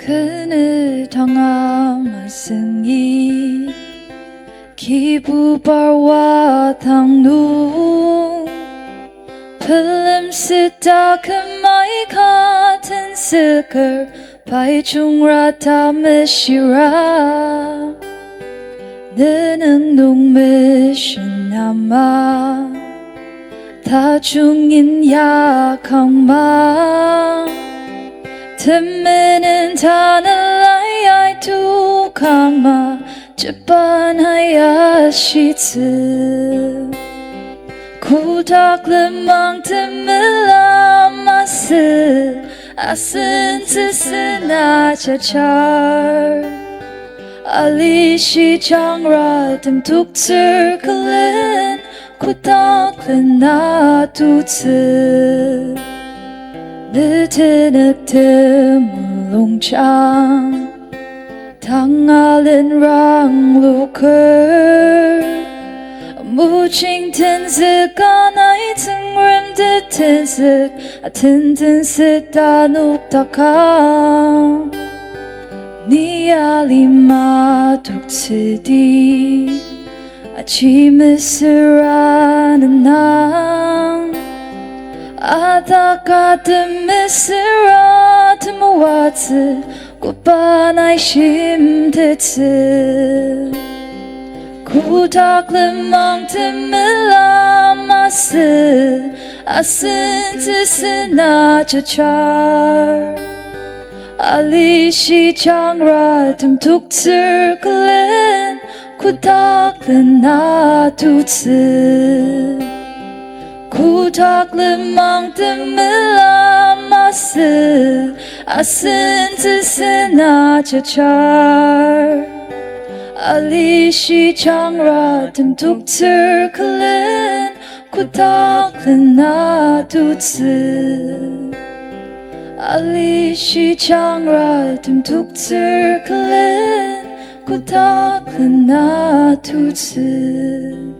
그늘 당함았으니 기부발와 당루 필름 쓰다 그마이 같은 스कर 바이중라 담으시라 너는 농매신나마 다중인 약항마 틈에는 다늘라이 두강마 쯔빤하야시츠 구닥름망 틈을라마스 아슨스스나자찰 알리시장라 듬툭슬클린 구닥른나두츠 느트늑트물롱창 당알은 랑루클 무칭튼스가나이 등름드튼스 아튼튼스다 눅다카 니알리마 독츠디 아침으스라는 낭 아다가드미스라 드모와츠 꽃바나이 심드츠 구닥름망 드밀라마스 아슨트스나자찰 알리시장라 듬툭슬클린 구닥른나두츠 구닥름망 드밀라마스 아슨트스나자찰 알리시장라 듬툭슬클린 구닥른나두츠 알리시장라 듬툭슬클린 구닥른나두츠